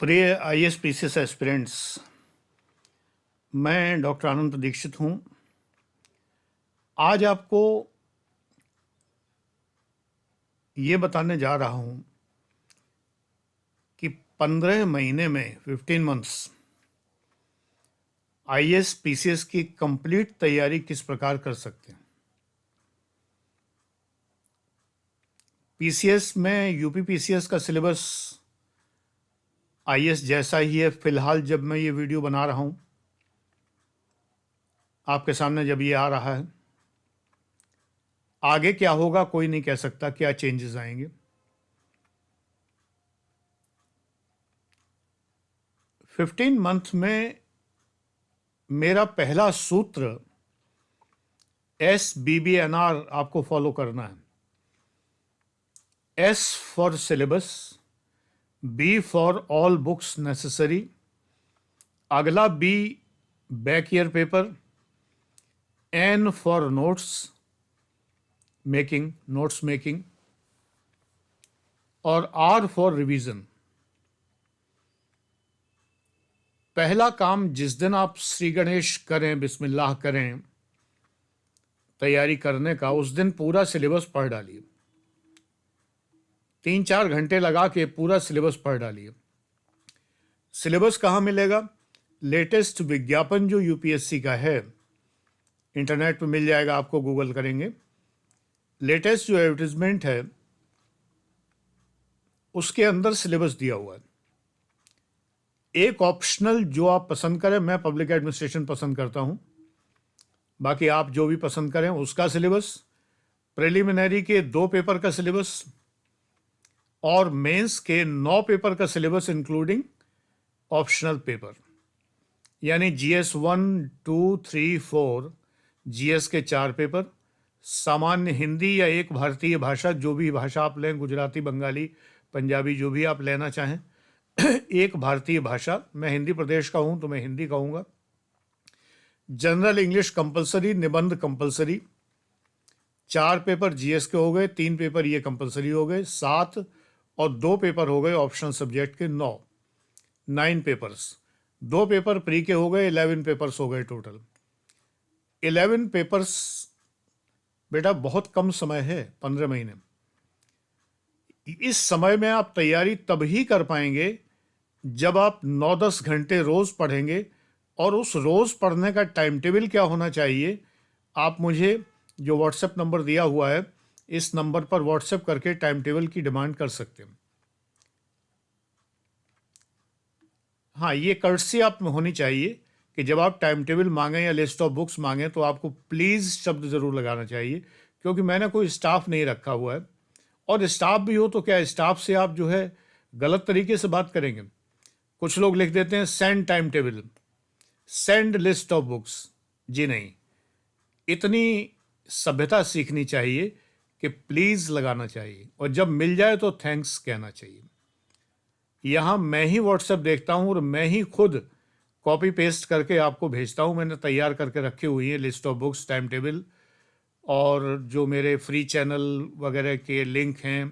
प्रिय IAS PCS aspirants, मैं doctor आनंद दीक्षित हूँ। आज आपको ये बताने जा रहा हूँ कि 15 महीने में 15 मंथ्स आईएएस पीसीएस की कंप्लीट तैयारी किस प्रकार कर सकते हैं। पीसीएस में यूपी पीसीएस का सिलेबस आईएएस जैसा ही है फिलहाल। जब मैं ये वीडियो बना रहा हूँ आपके सामने, जब ये आ रहा है, आगे क्या होगा कोई नहीं कह सकता, क्या चेंजेस आएंगे। 15 मंथ में मेरा पहला सूत्र SBBNR आपको फॉलो करना है। S for syllabus, B for all books necessary, अगला B back year paper, N for notes making और R फॉर रिवीजन। पहला काम जिस दिन आप श्री गणेश करें, बिस्मिल्लाह करें तैयारी करने का, उस दिन पूरा सिलेबस पढ़ डालिए। 3-4 घंटे लगा के पूरा सिलेबस पढ़ डालिए। सिलेबस कहाँ मिलेगा? लेटेस्ट विज्ञापन जो यूपीएससी का है, इंटरनेट पे मिल जाएगा, आपको गूगल करेंगे। लेटेस्ट जो एडवर्टीजमेंट है उसके अंदर सिलेबस दिया हुआ है। एक ऑप्शनल जो आप पसंद करें, मैं पब्लिक एडमिनिस्ट्रेशन पसंद करता हूं, बाकी आप जो भी पसंद करें उसका सिलेबस, प्रिलिमिनरी के 2 पेपर का सिलेबस और मेंस के 9 पेपर का सिलेबस इंक्लूडिंग ऑप्शनल पेपर, यानी जीएस 1, 2, 3, 4, जीएस के 4 पेपर, सामान्य हिंदी या एक भारतीय भाषा, जो भी भाषा आप लें, गुजराती, बंगाली, पंजाबी, जो भी आप लेना चाहें, एक भारतीय भाषा। मैं हिंदी प्रदेश का हूं तो मैं हिंदी कहूँगा। जनरल इंग्लिश कंपलसरी, निबंध कंपलसरी, 4 पेपर जीएस के हो गए, 3 पेपर ये कंपलसरी हो गए, 7 और 2 पेपर हो गए ऑप्शनल सब्जेक्ट के, 9 पेपर्स। 2 पेपर प्री के हो गए, 11 पेपर्स हो गए टोटल। 11 पेपर्स बेटा बहुत कम समय है, 15 महीने। इस समय में आप तैयारी तभी कर पाएंगे जब आप 9-10 घंटे रोज पढ़ेंगे। और उस रोज पढ़ने का टाइम टेबल क्या होना चाहिए, आप मुझे जो व्हाट्सएप नंबर दिया हुआ है, इस नंबर पर व्हाट्सएप करके टाइम टेबल की डिमांड कर सकते हैं। हाँ, ये कर्टसी आप में होनी चाहिए कि जब आप टाइम टेबल मांगें या लिस्ट ऑफ बुक्स मांगें तो आपको प्लीज़ शब्द ज़रूर लगाना चाहिए, क्योंकि मैंने कोई स्टाफ नहीं रखा हुआ है। और स्टाफ भी हो तो क्या स्टाफ से आप जो है गलत तरीके से बात करेंगे। कुछ लोग लिख देते हैं send time table, send list of books. जी नहीं, इतनी सभ्यता सीखनी चाहिए कि प्लीज़ लगाना चाहिए, और जब मिल जाए तो थैंक्स कहना चाहिए। यहाँ मैं ही व्हाट्सएप देखता हूँ और मैं ही खुद कॉपी पेस्ट करके आपको भेजता हूँ। मैंने तैयार करके रखी हुई है list of books, time table, और जो मेरे फ्री चैनल वगैरह के लिंक हैं,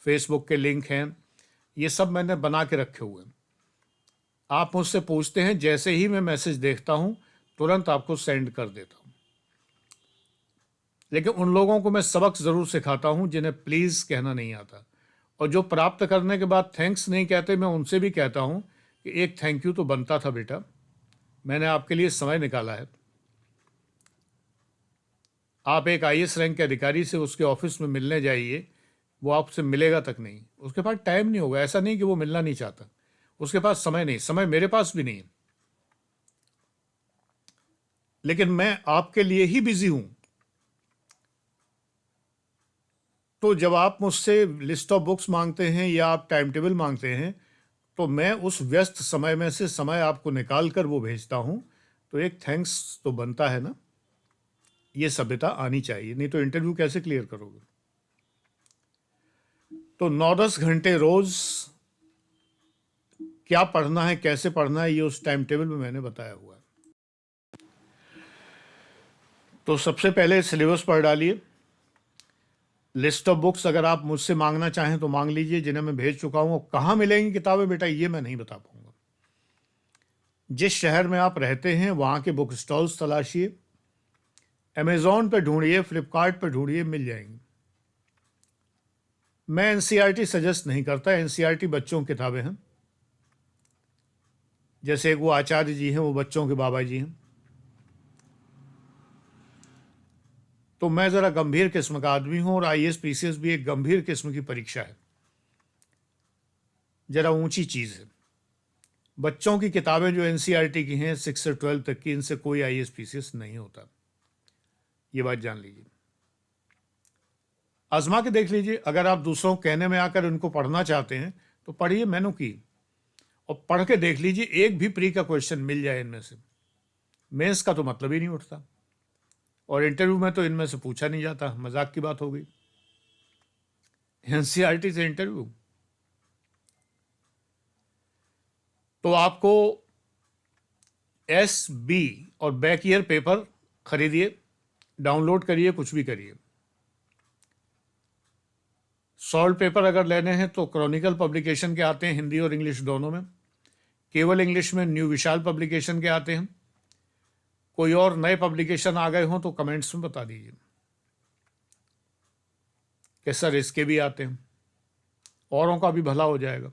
फेसबुक के लिंक हैं, ये सब मैंने बना के रखे हुए हैं। आप मुझसे पूछते हैं, जैसे ही मैं मैसेज देखता हूँ तुरंत आपको सेंड कर देता हूँ। लेकिन उन लोगों को मैं सबक ज़रूर सिखाता हूँ जिन्हें प्लीज़ कहना नहीं आता, और जो प्राप्त करने के बाद थैंक्स नहीं कहते, मैं उनसे भी कहता हूँ कि एक थैंक यू तो बनता था बेटा, मैंने आपके लिए समय निकाला है। आप एक आईएएस रैंक के अधिकारी से उसके ऑफिस में मिलने जाइए, वो आपसे मिलेगा तक नहीं, उसके पास टाइम नहीं होगा। ऐसा नहीं कि वो मिलना नहीं चाहता, उसके पास समय नहीं, समय मेरे पास भी नहीं है, लेकिन मैं आपके लिए ही बिजी हूं। तो जब आप मुझसे लिस्ट ऑफ बुक्स मांगते हैं या आप टाइम टेबल मांगते हैं, तो मैं उस व्यस्त समय में से समय आपको निकाल कर वो भेजता हूं, तो एक थैंक्स तो बनता है ना। ये सभ्यता आनी चाहिए, नहीं तो इंटरव्यू कैसे क्लियर करोगे। तो 9-10 घंटे रोज क्या पढ़ना है, कैसे पढ़ना है, ये उस टाइम टेबल में मैंने बताया हुआ है। तो सबसे पहले सिलेबस पढ़ डालिए। लिस्ट ऑफ बुक्स अगर आप मुझसे मांगना चाहें तो मांग लीजिए, जिन्हें मैं भेज चुका हूँ। कहाँ मिलेंगी किताबें बेटा, ये मैं नहीं बता पाऊंगा। जिस शहर में आप रहते हैं वहाँ के बुक स्टॉल्स तलाशिए, अमेज़ॉन पे ढूंढिए, फ्लिपकार्ट पे ढूंढिए, मिल जाएंगी। मैं एनसीईआरटी सजेस्ट नहीं करता। एनसीईआरटी बच्चों की किताबें हैं। जैसे एक वो आचार्य जी हैं, वो बच्चों के बाबा जी हैं। तो मैं ज़रा गंभीर किस्म का आदमी हूँ, और आईएएस पीसीएस भी एक गंभीर किस्म की परीक्षा है, ज़रा ऊंची चीज़ है। बच्चों की किताबें जो एनसीईआरटी की हैं 6 से 12 तक की, इनसे कोई आईएएस पीसीएस नहीं होता। ये बात जान लीजिए। आजमा के देख लीजिए। अगर आप दूसरों कहने में आकर उनको पढ़ना चाहते हैं तो पढ़िए मेनू की, और पढ़ के देख लीजिए एक भी प्री का क्वेश्चन मिल जाए इनमें से। मेंस का तो मतलब ही नहीं उठता, और इंटरव्यू में तो इनमें से पूछा नहीं जाता। मजाक की बात हो गई। एनसीईआरटी से इंटरव्यू। तो आपको एसबी और बैक ईयर पेपर खरीदिए, डाउनलोड करिए, कुछ भी करिए। सॉल्ट पेपर अगर लेने हैं तो क्रॉनिकल पब्लिकेशन के आते हैं, हिंदी और इंग्लिश दोनों में। केवल इंग्लिश में न्यू विशाल पब्लिकेशन के आते हैं। कोई और नए पब्लिकेशन आ गए हों तो कमेंट्स में बता दीजिए कि सर इसके भी आते हैं, औरों का भी भला हो जाएगा।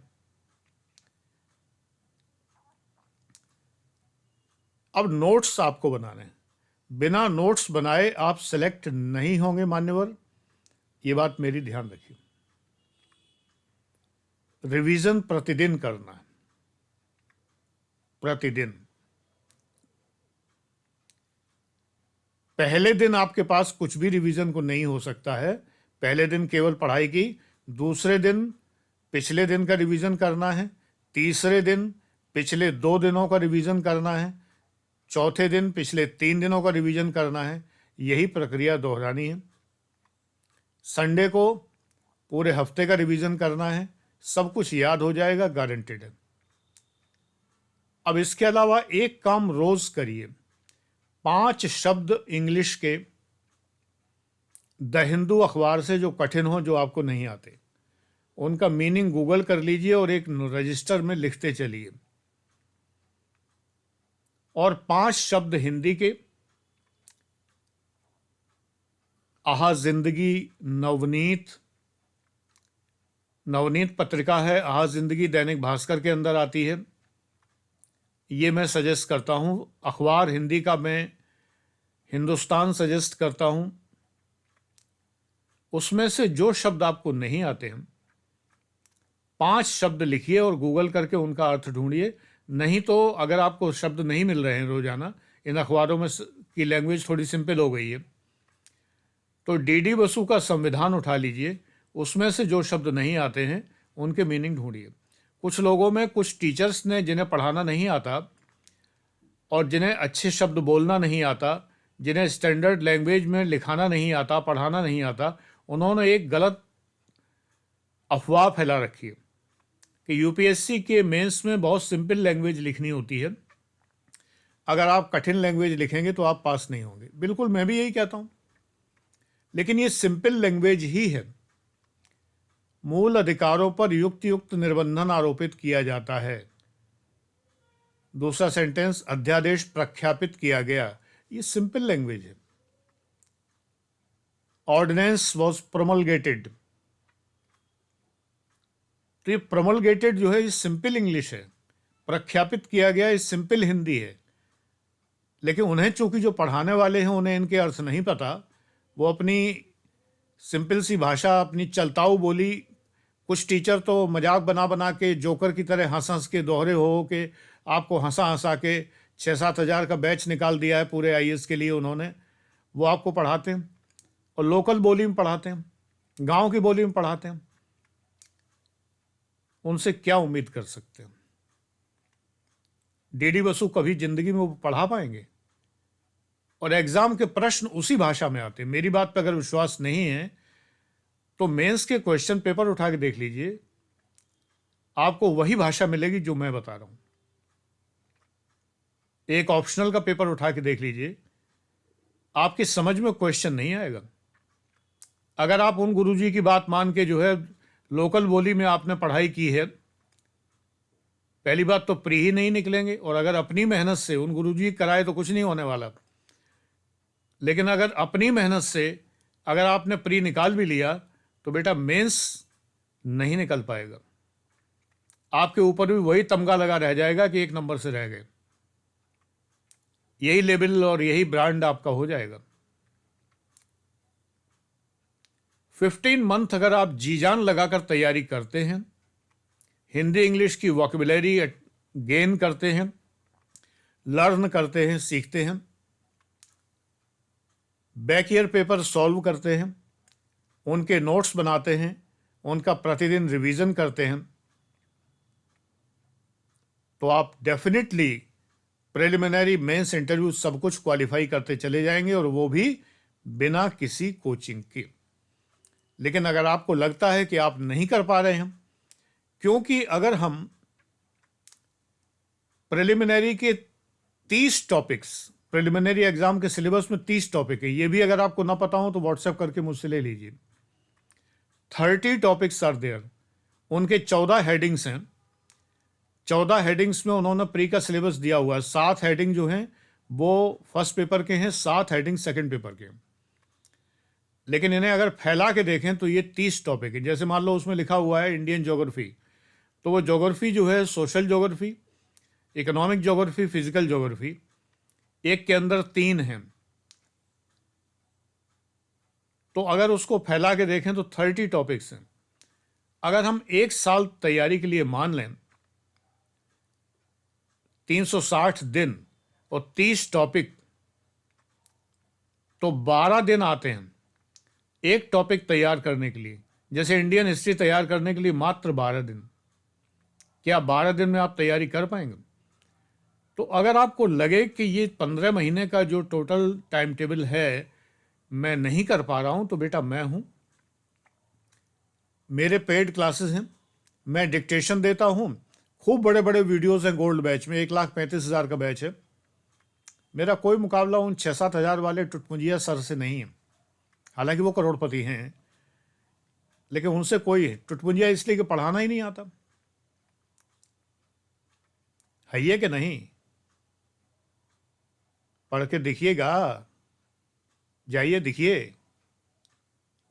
अब नोट्स आपको बनाने हैं। बिना नोट्स बनाए आप सेलेक्ट नहीं होंगे मान्यवर, ये बात मेरी ध्यान रखिए। रिवीजन प्रतिदिन करना है, प्रतिदिन। पहले दिन आपके पास कुछ भी रिवीजन को नहीं हो सकता है। पहले दिन केवल पढ़ाई की, दूसरे दिन पिछले दिन का रिवीजन करना है, तीसरे दिन पिछले 2 दिनों का रिवीजन करना है, चौथे दिन पिछले 3 दिनों का रिवीजन करना है। यही प्रक्रिया दोहरानी है। संडे को पूरे हफ्ते का रिवीजन करना है। सब कुछ याद हो जाएगा, गारंटेड है। अब इसके अलावा एक काम रोज करिए। 5 शब्द इंग्लिश के द हिंदू अखबार से जो कठिन हो, जो आपको नहीं आते, उनका मीनिंग गूगल कर लीजिए और एक रजिस्टर में लिखते चलिए। और 5 शब्द हिंदी के आहा जिंदगी, नवनीत, नवनीत पत्रिका है, आहा जिंदगी दैनिक भास्कर के अंदर आती है। ये मैं सजेस्ट करता हूँ। अखबार हिंदी का मैं हिंदुस्तान सजेस्ट करता हूँ। उसमें से जो शब्द आपको नहीं आते हैं, 5 शब्द लिखिए और गूगल करके उनका अर्थ ढूंढिए। नहीं तो अगर आपको शब्द नहीं मिल रहे हैं रोजाना, इन अखबारों में की लैंग्वेज थोड़ी सिंपल हो गई है, तो डीडी बसु का संविधान उठा लीजिए। उसमें से जो शब्द नहीं आते हैं उनके मीनिंग ढूंढिए। कुछ लोगों में, कुछ टीचर्स ने, जिन्हें पढ़ाना नहीं आता और जिन्हें अच्छे शब्द बोलना नहीं आता, जिन्हें स्टैंडर्ड लैंग्वेज में लिखाना नहीं आता, पढ़ाना नहीं आता, उन्होंने एक गलत अफवाह फैला रखी है कि यूपीएससी के मेंस में बहुत सिंपल लैंग्वेज लिखनी होती है, अगर आप कठिन लैंग्वेज लिखेंगे तो आप पास नहीं होंगे। बिल्कुल, मैं भी यही कहता हूं, लेकिन ये सिंपल लैंग्वेज ही है। मूल अधिकारों पर युक्त युक्त निर्बंधन आरोपित किया जाता है। दूसरा सेंटेंस, अध्यादेश प्रख्यापित किया गया, ये सिंपल लैंग्वेज है। ऑर्डिनेंस वॉज प्रोमलगेटेड, तो ये प्रोमलगेटेड जो है ये सिंपल इंग्लिश है। प्रख्यापित किया गया, ये सिंपल हिंदी है। लेकिन उन्हें चूंकि जो पढ़ाने वाले हैं उन्हें इनके अर्थ नहीं पता, वो अपनी सिंपल सी भाषा, अपनी चलताऊ बोली, कुछ टीचर तो मजाक बना बना के जोकर की तरह हंस हंस के, दोहरे हो के आपको हंसा हंसा के 6-7 हज़ार का बैच निकाल दिया है पूरे आईएएस के लिए उन्होंने। वो आपको पढ़ाते हैं और लोकल बोली में पढ़ाते हैं, गांव की बोली में पढ़ाते हैं। उनसे क्या उम्मीद कर सकते हैं? डीडी बसु कभी जिंदगी में वो पढ़ा पाएंगे? और एग्जाम के प्रश्न उसी भाषा में आते हैं। मेरी बात पर अगर विश्वास नहीं है तो मेंस के क्वेश्चन पेपर उठा के देख लीजिए, आपको वही भाषा मिलेगी जो मैं बता रहा हूं। एक ऑप्शनल का पेपर उठा के देख लीजिए, आपकी समझ में क्वेश्चन नहीं आएगा। अगर आप उन गुरुजी की बात मान के जो है लोकल बोली में आपने पढ़ाई की है, पहली बात तो प्री ही नहीं निकलेंगे, और अगर अपनी मेहनत से उन गुरुजी कराए तो कुछ नहीं होने वाला। लेकिन अगर अपनी मेहनत से अगर आपने प्री निकाल भी लिया तो बेटा मेंस नहीं निकल पाएगा, आपके ऊपर भी वही तमगा लगा रह जाएगा कि 1 नंबर से रह गए। यही लेबल और यही ब्रांड आपका हो जाएगा। 15 मंथ अगर आप जी जान लगाकर तैयारी करते हैं, हिंदी इंग्लिश की वोकेबुलरी गेन करते हैं, लर्न करते हैं, सीखते हैं, बैक ईयर पेपर सॉल्व करते हैं, उनके नोट्स बनाते हैं, उनका प्रतिदिन रिवीजन करते हैं, तो आप डेफिनेटली प्रिलिमिनरी मेंस इंटरव्यू सब कुछ क्वालिफाई करते चले जाएंगे, और वो भी बिना किसी कोचिंग के। लेकिन अगर आपको लगता है कि आप नहीं कर पा रहे हैं, क्योंकि अगर हम प्रिलिमिनरी के 30 टॉपिक्स, प्रिलिमिनरी एग्जाम के सिलेबस में 30 टॉपिक है, ये भी अगर आपको ना पता हो तो व्हाट्सएप करके मुझसे ले लीजिए। 30 टॉपिक्स आर देयर, उनके 14 हेडिंग्स हैं। 14 हेडिंग्स में उन्होंने प्री का सिलेबस दिया हुआ है। 7 हेडिंग जो हैं वो फर्स्ट पेपर के हैं, 7 हेडिंग सेकंड पेपर के हैं। लेकिन इन्हें अगर फैला के देखें तो ये 30 टॉपिक है। जैसे मान लो उसमें लिखा हुआ है इंडियन ज्योग्राफी, तो वो ज्योग्राफी जो है social geography, economic geography, physical geography, एक के अंदर 3 हैं। तो अगर उसको फैला के देखें तो 30 टॉपिक्स हैं। अगर हम 1 साल तैयारी के लिए मान लें, 360 दिन और 30 टॉपिक, तो 12 दिन आते हैं एक टॉपिक तैयार करने के लिए। जैसे इंडियन हिस्ट्री तैयार करने के लिए मात्र 12 दिन। क्या 12 दिन में आप तैयारी कर पाएंगे? तो अगर आपको लगे कि ये 15 महीने का जो टोटल टाइम टेबल है मैं नहीं कर पा रहा हूं, तो बेटा मैं हूं, मेरे पेड क्लासेस हैं, मैं डिक्टेशन देता हूं, खूब बड़े बड़े वीडियोस हैं गोल्ड बैच में, 1,35,000 का बैच है। मेरा कोई मुकाबला उन 6-7 हज़ार वाले टुटमुंजिया सर से नहीं है। हालांकि वो करोड़पति हैं, लेकिन उनसे कोई टुटमुंजिया इसलिए कि पढ़ाना ही नहीं आता है। ये कि नहीं, पढ़ के दिखिएगा, जाइए दिखिए,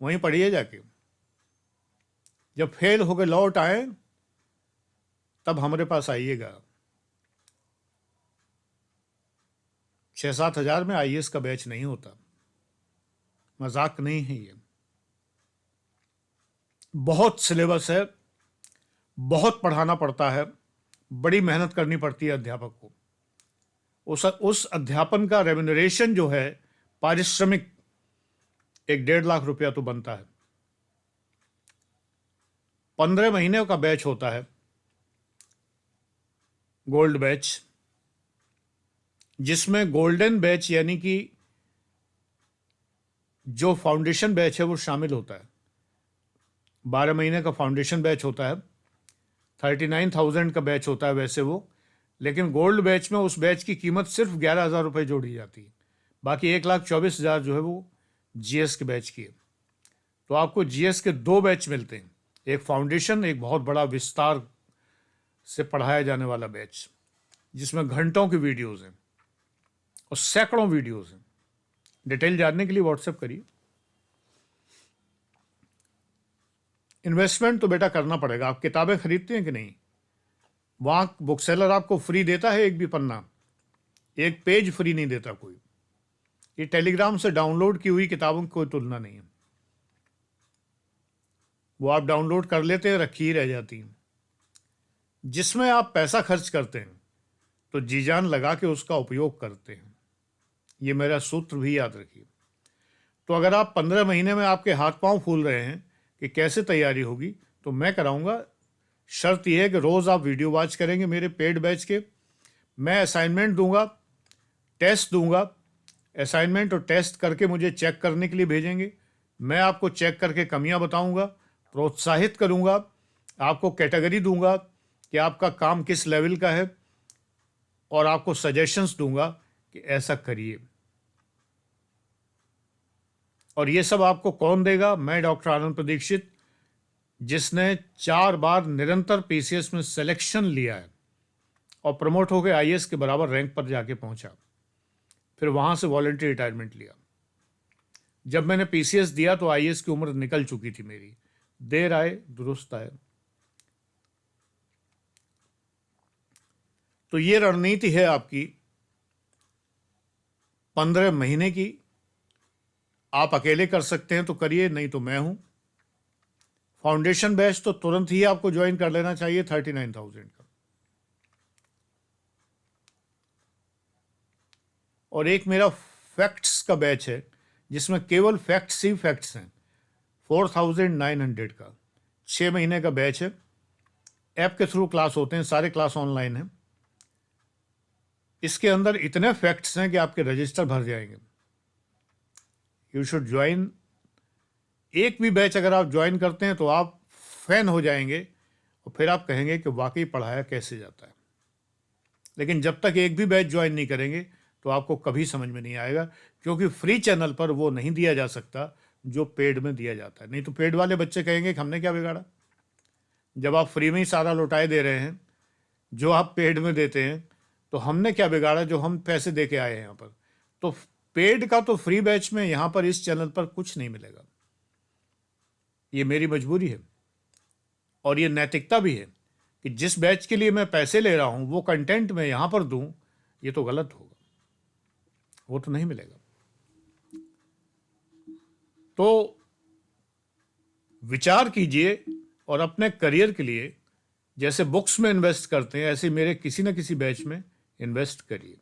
वहीं पढ़िए जाके। जब फेल होकर लौट आए तब हमारे पास आइएगा। 6-7 हज़ार में आईएएस का बैच नहीं होता, मजाक नहीं है ये। बहुत सिलेबस है, बहुत पढ़ाना पड़ता है, बड़ी मेहनत करनी पड़ती है अध्यापक को। उस अध्यापन का रेम्यूनरेशन जो है, पारिश्रमिक, 1-1.5 लाख रुपया तो बनता है। 15 महीने का बैच होता है गोल्ड बैच, जिसमें गोल्डन बैच यानी कि जो फाउंडेशन बैच है वो शामिल होता है। 12 महीने का फाउंडेशन बैच होता है, 39,000 का बैच होता है वैसे वो, लेकिन गोल्ड बैच में उस बैच की कीमत सिर्फ 11,000 रुपये जोड़ी जाती है। बाकी 1,24,000 जो है वो जीएस के बैच की है। तो आपको जीएस के 2 बैच मिलते हैं, एक फाउंडेशन, एक बहुत बड़ा विस्तार से पढ़ाया जाने वाला बैच, जिसमें घंटों की वीडियोज़ हैं और सैकड़ों वीडियोज़ हैं। डिटेल जानने के लिए व्हाट्सएप करिए। इन्वेस्टमेंट तो बेटा करना पड़ेगा। आप किताबें खरीदते हैं कि नहीं? वहाँ बुक सेलर आपको फ्री देता है एक भी पन्ना, एक पेज फ्री नहीं देता कोई। ये टेलीग्राम से डाउनलोड की हुई किताबों की कोई तुलना नहीं है। वो आप डाउनलोड कर लेते हैं, रखी ही रह जाती हैं। जिसमें आप पैसा खर्च करते हैं तो जी जान लगा के उसका उपयोग करते हैं। ये मेरा सूत्र भी याद रखिए। तो अगर आप 15 महीने में आपके हाथ पांव फूल रहे हैं कि कैसे तैयारी होगी, तो मैं कराऊंगा। शर्त यह है कि रोज़ आप वीडियो वॉच करेंगे मेरे पेड बैच के। मैं असाइनमेंट दूंगा, टेस्ट दूंगा, असाइनमेंट और टेस्ट करके मुझे चेक करने के लिए भेजेंगे। मैं आपको चेक करके कमियां बताऊंगा, प्रोत्साहित करूंगा, आपको कैटेगरी दूंगा कि आपका काम किस लेवल का है, और आपको सजेशंस दूंगा कि ऐसा करिए। और ये सब आपको कौन देगा? मैं डॉक्टर आनंद प्रदीक्षित, जिसने 4 बार निरंतर पीसीएस में सिलेक्शन लिया है और प्रमोट होकर आईएएस के बराबर रैंक पर जाके पहुंचा, फिर वहां से वॉलंटरी रिटायरमेंट लिया। जब मैंने पीसीएस दिया तो आईएएस की उम्र निकल चुकी थी मेरी। देर आए दुरुस्त आए। तो ये रणनीति है आपकी 15 महीने की। आप अकेले कर सकते हैं तो करिए, नहीं तो मैं हूं। फाउंडेशन बैच तो तुरंत ही आपको ज्वाइन कर लेना चाहिए 39,000 का। और एक मेरा फैक्ट्स का बैच है जिसमें केवल फैक्ट्स ही फैक्ट्स हैं, 4,900 का 6 महीने का बैच है। ऐप के थ्रू क्लास होते हैं, सारे क्लास ऑनलाइन हैं। इसके अंदर इतने फैक्ट्स हैं कि आपके रजिस्टर भर जाएंगे। You should join. एक भी बैच अगर आप ज्वाइन करते हैं तो आप फैन हो जाएंगे और फिर आप कहेंगे कि वाकई पढ़ाया कैसे जाता है। लेकिन जब तक एक भी बैच ज्वाइन नहीं करेंगे तो आपको कभी समझ में नहीं आएगा, क्योंकि फ्री चैनल पर वो नहीं दिया जा सकता जो पेड में दिया जाता है। नहीं तो पेड वाले बच्चे कहेंगे कि हमने क्या बिगाड़ा, जब आप फ्री में ही सारा लौटाए दे रहे हैं जो आप पेड में देते हैं, तो हमने क्या बिगाड़ा जो हम पैसे दे के आए हैं यहाँ पर। तो पेड का तो फ्री बैच में यहाँ पर इस चैनल पर कुछ नहीं मिलेगा। ये मेरी मजबूरी है और ये नैतिकता भी है कि जिस बैच के लिए मैं पैसे ले रहा हूँ वो कंटेंट मैं यहाँ पर दूँ, ये तो गलत होगा, वो तो नहीं मिलेगा। तो विचार कीजिए और अपने करियर के लिए जैसे बुक्स में इन्वेस्ट करते हैं ऐसे मेरे किसी न किसी बैच में इन्वेस्ट करिए।